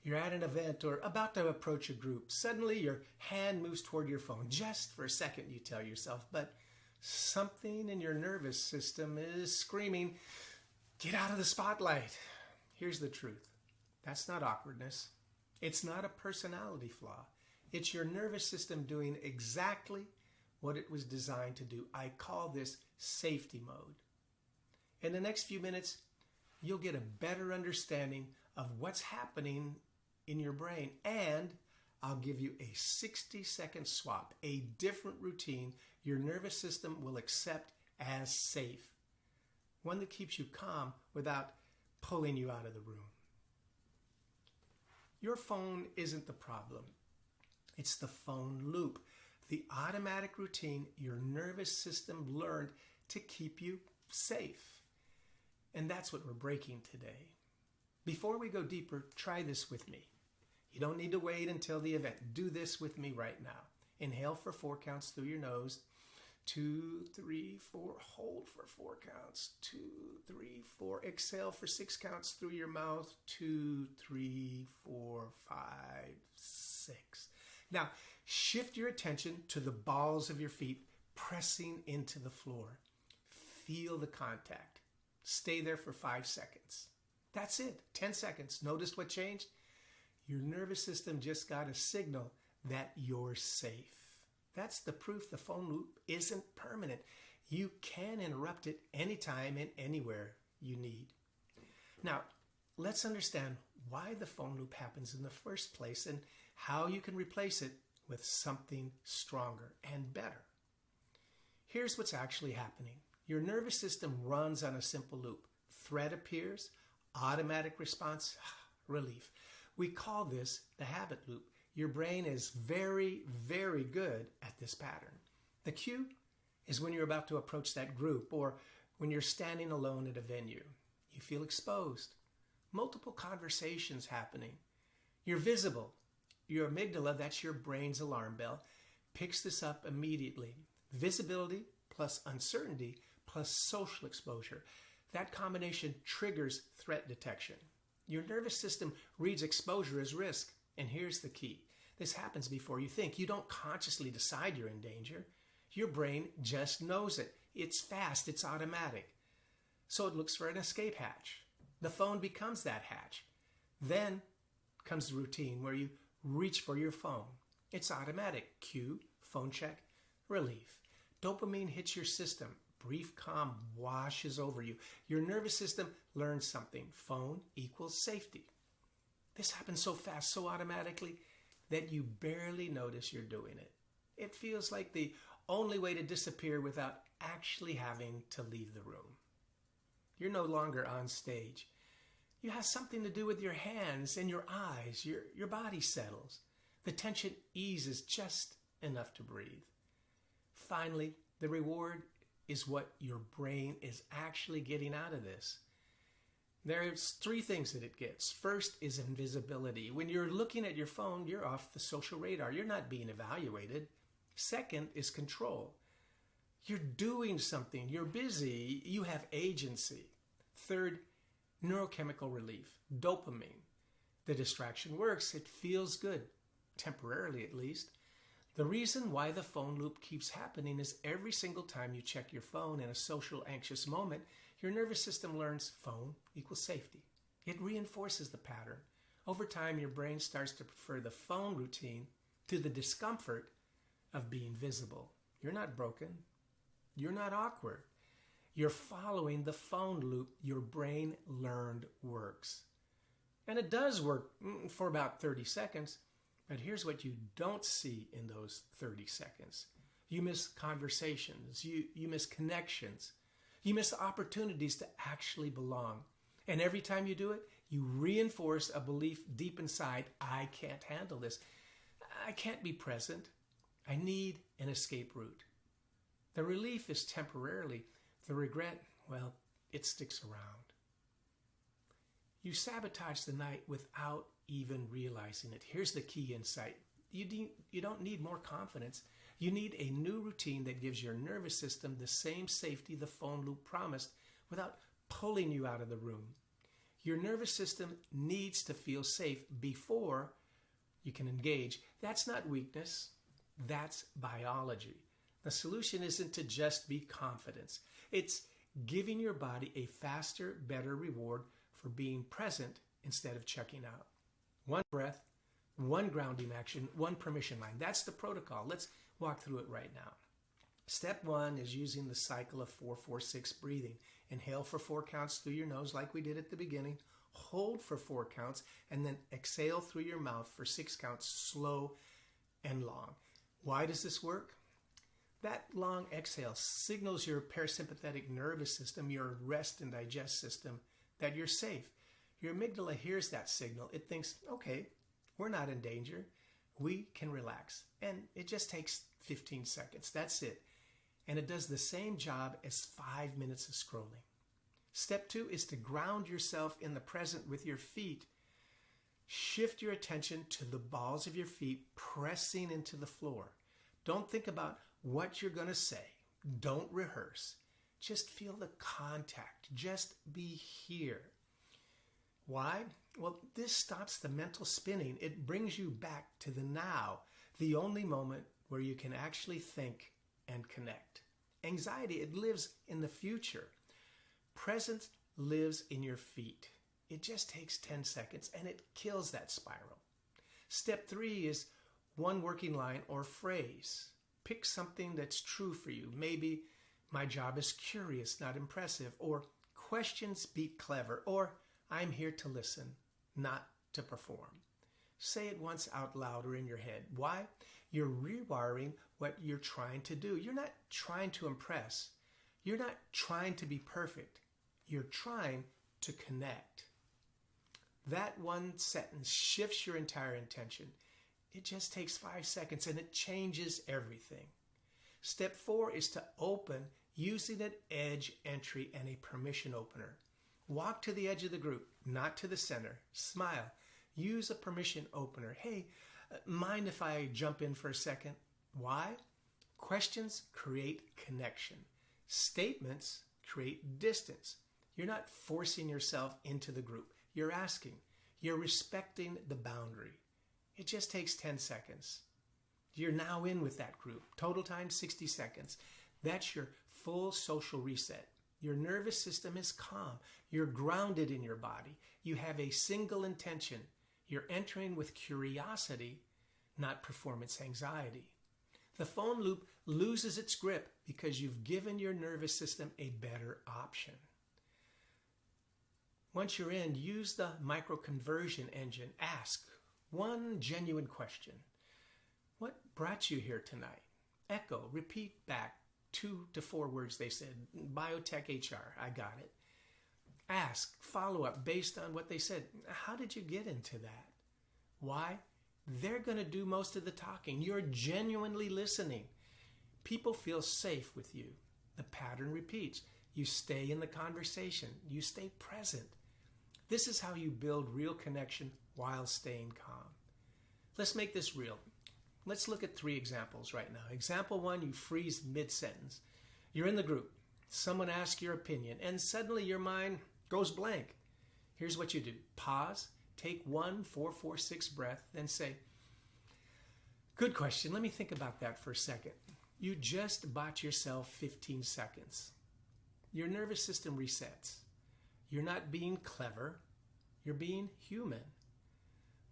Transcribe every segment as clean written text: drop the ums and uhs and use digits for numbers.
You're at an event or about to approach a group. Suddenly your hand moves toward your phone. Just for a second, you tell yourself, but something in your nervous system is screaming, get out of the spotlight. Here's the truth. That's not awkwardness. It's not a personality flaw. It's your nervous system doing exactly what it was designed to do. I call this safety mode. In the next few minutes, you'll get a better understanding of what's happening in your brain, and I'll give you a 60-second swap, a different routine your nervous system will accept as safe, one that keeps you calm without pulling you out of the room. Your phone isn't the problem. It's the phone loop, the automatic routine your nervous system learned to keep you safe. And that's what we're breaking today. Before we go deeper, try this with me. You don't need to wait until the event. Do this with me right now. Inhale for 4 counts through your nose. 2, 3, 4. Hold for 4 counts. 2, 3, 4. Exhale for 6 counts through your mouth. 2, 3, 4, 5, 6. Now, shift your attention to the balls of your feet pressing into the floor. Feel the contact. Stay there for 5 seconds. That's it. 10 seconds. Notice what changed? Your nervous system just got a signal that you're safe. That's the proof the phone loop isn't permanent. You can interrupt it anytime and anywhere you need. Now, let's understand why the phone loop happens in the first place and how you can replace it with something stronger and better. Here's what's actually happening. Your nervous system runs on a simple loop. Threat appears, automatic response, relief. We call this the habit loop. Your brain is very, very good at this pattern. The cue is when you're about to approach that group or when you're standing alone at a venue. You feel exposed. Multiple conversations happening. You're visible. Your amygdala, that's your brain's alarm bell, picks this up immediately. Visibility plus uncertainty plus social exposure. That combination triggers threat detection. Your nervous system reads exposure as risk. And here's the key. This happens before you think. You don't consciously decide you're in danger. Your brain just knows it. It's fast. It's automatic. So it looks for an escape hatch. The phone becomes that hatch. Then comes the routine where you reach for your phone. It's automatic. Cue, phone check, relief. Dopamine hits your system. Brief calm washes over you. Your nervous system learns something. Phone equals safety. This happens so fast, so automatically, that you barely notice you're doing it. It feels like the only way to disappear without actually having to leave the room. You're no longer on stage. You have something to do with your hands and your eyes. Your body settles. The tension eases just enough to breathe. Finally, the reward is what your brain is actually getting out of this. There's 3 things that it gets. First is invisibility. When you're looking at your phone, you're off the social radar. You're not being evaluated. Second is control. You're doing something. You're busy. You have agency. Third, neurochemical relief, dopamine. The distraction works. It feels good, temporarily at least. The reason why the phone loop keeps happening is every single time you check your phone in a social anxious moment, your nervous system learns phone equals safety. It reinforces the pattern. Over time, your brain starts to prefer the phone routine to the discomfort of being visible. You're not broken. You're not awkward. You're following the phone loop your brain learned works. And it does work for about 30 seconds. But here's what you don't see in those 30 seconds. You miss conversations. You miss connections. You miss opportunities to actually belong. And every time you do it, you reinforce a belief deep inside, I can't handle this. I can't be present. I need an escape route. The relief is temporarily. The regret, well, it sticks around. You sabotage the night without even realizing it. Here's the key insight. You don't need more confidence. You need a new routine that gives your nervous system the same safety the phone loop promised without pulling you out of the room. Your nervous system needs to feel safe before you can engage. That's not weakness. That's biology. The solution isn't to just be confident. It's giving your body a faster, better reward for being present instead of checking out. One breath, one grounding action, one permission line. That's the protocol. Let's walk through it right now. Step 1 is using the cycle of 4-4-6 breathing. Inhale for 4 counts through your nose like we did at the beginning. Hold for 4 counts and then exhale through your mouth for 6 counts, slow and long. Why does this work? That long exhale signals your parasympathetic nervous system, your rest and digest system, that you're safe. Your amygdala hears that signal. It thinks, okay, we're not in danger. We can relax. And it just takes 15 seconds. That's it. And it does the same job as 5 minutes of scrolling. Step 2 is to ground yourself in the present with your feet. Shift your attention to the balls of your feet pressing into the floor. Don't think about what you're going to say. Don't rehearse. Just feel the contact. Just be here. Why? Well, this stops the mental spinning. It brings you back to the now, the only moment where you can actually think and connect. Anxiety, it lives in the future. Presence lives in your feet. It just takes 10 seconds and it kills that spiral. Step 3 is one working line or phrase. Pick something that's true for you. Maybe my job is curious, not impressive, or questions beat clever, or I'm here to listen, not to perform. Say it once out loud or in your head. Why? You're rewiring what you're trying to do. You're not trying to impress. You're not trying to be perfect. You're trying to connect. That one sentence shifts your entire intention. It just takes 5 seconds and it changes everything. Step 4 is to open using an edge entry and a permission opener. Walk to the edge of the group, not to the center. Smile. Use a permission opener. Hey, mind if I jump in for a second? Why? Questions create connection. Statements create distance. You're not forcing yourself into the group. You're asking. You're respecting the boundary. It just takes 10 seconds. You're now in with that group. Total time, 60 seconds. That's your full social reset. Your nervous system is calm. You're grounded in your body. You have a single intention. You're entering with curiosity, not performance anxiety. The phone loop loses its grip because you've given your nervous system a better option. Once you're in, use the micro-conversion engine. Ask one genuine question. What brought you here tonight? Echo, repeat back 2 to 4 words they said. Biotech HR, I got it. Ask, follow up based on what they said. How did you get into that? Why? They're going to do most of the talking. You're genuinely listening. People feel safe with you. The pattern repeats. You stay in the conversation. You stay present. This is how you build real connection while staying calm. Let's make this real. Let's look at 3 examples right now. Example 1, you freeze mid-sentence. You're in the group. Someone asks your opinion, and suddenly your mind goes blank. Here's what you do. Pause, take 1 4-4-6 breath, then say, good question. Let me think about that for a second. You just bought yourself 15 seconds. Your nervous system resets. You're not being clever. You're being human.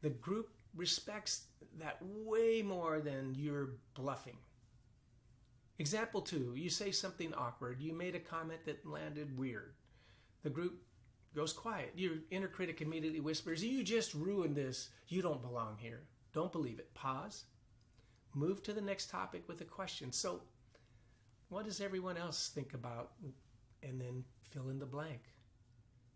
The group respects that way more than you're bluffing. Example 2, you say something awkward. You made a comment that landed weird. The group goes quiet. Your inner critic immediately whispers, you just ruined this. You don't belong here. Don't believe it. Pause. Move to the next topic with a question. So, what does everyone else think about? And then fill in the blank.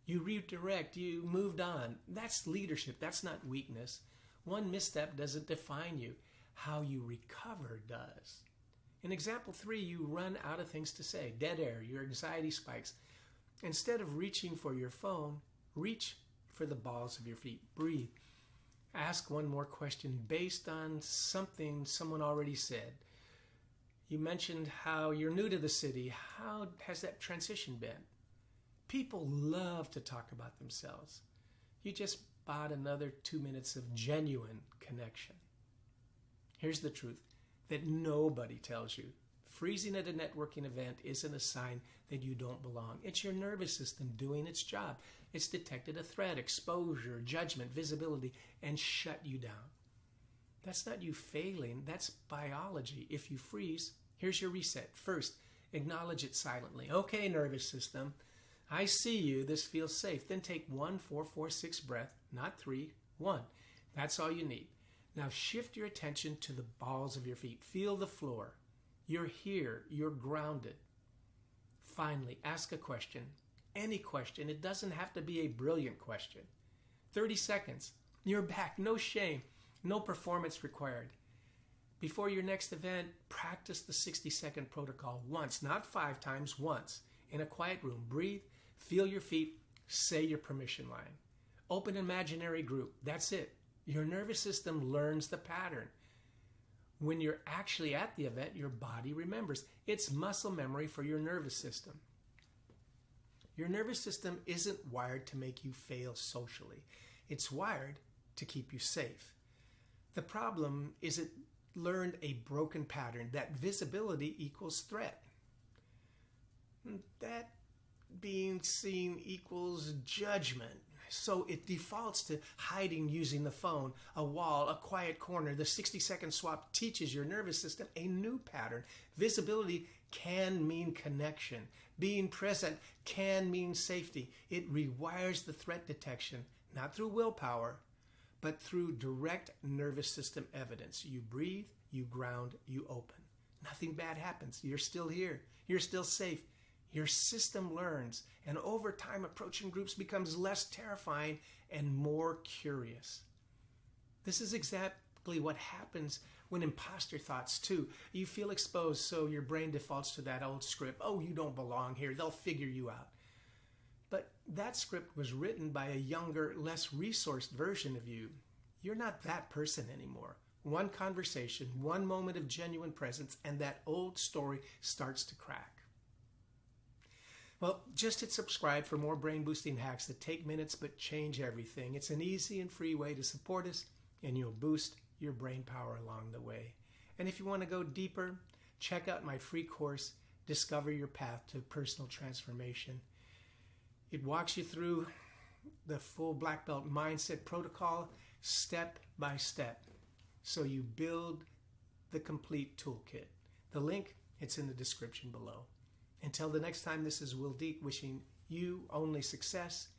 You redirect. You moved on. That's leadership. That's not weakness. One misstep doesn't define you. How you recover does. In example 3, you run out of things to say. Dead air. Your anxiety spikes. Instead of reaching for your phone, reach for the balls of your feet. Breathe. Ask one more question based on something someone already said. You mentioned how you're new to the city. How has that transition been? People love to talk about themselves. You just bought another 2 minutes of genuine connection. Here's the truth that nobody tells you. Freezing at a networking event isn't a sign that you don't belong. It's your nervous system doing its job. It's detected a threat, exposure, judgment, visibility, and shut you down. That's not you failing. That's biology. If you freeze, here's your reset. First, acknowledge it silently. Okay, nervous system, I see you. This feels safe. Then take 1, 4, 4, 6 breath, not 3, 1. That's all you need. Now shift your attention to the balls of your feet. Feel the floor. You're here. You're grounded. Finally, ask a question. Any question. It doesn't have to be a brilliant question. 30 seconds. You're back. No shame. No performance required. Before your next event, practice the 60-second protocol once, not 5 times, once. In a quiet room, breathe, feel your feet, say your permission line. Open an imaginary group. That's it. Your nervous system learns the pattern. When you're actually at the event, your body remembers. It's muscle memory for your nervous system. Your nervous system isn't wired to make you fail socially. It's wired to keep you safe. The problem is it learned a broken pattern that visibility equals threat. That being seen equals judgment. So it defaults to hiding using the phone, a wall, a quiet corner. The 60-second swap teaches your nervous system a new pattern. Visibility can mean connection. Being present can mean safety. It rewires the threat detection, not through willpower, but through direct nervous system evidence. You breathe, you ground, you open. Nothing bad happens. You're still here. You're still safe. Your system learns, and over time, approaching groups becomes less terrifying and more curious. This is exactly what happens when imposter thoughts too. You feel exposed, so your brain defaults to that old script. Oh, you don't belong here. They'll figure you out. But that script was written by a younger, less resourced version of you. You're not that person anymore. One conversation, one moment of genuine presence, and that old story starts to crack. Well, just hit subscribe for more brain-boosting hacks that take minutes but change everything. It's an easy and free way to support us, and you'll boost your brain power along the way. And if you want to go deeper, check out my free course, Discover Your Path to Personal Transformation. It walks you through the full black belt mindset protocol step by step, so you build the complete toolkit. The link, it's in the description below. Until the next time, this is Will Deek wishing you only success.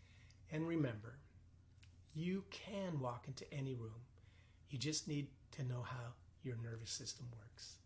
And remember, you can walk into any room. You just need to know how your nervous system works.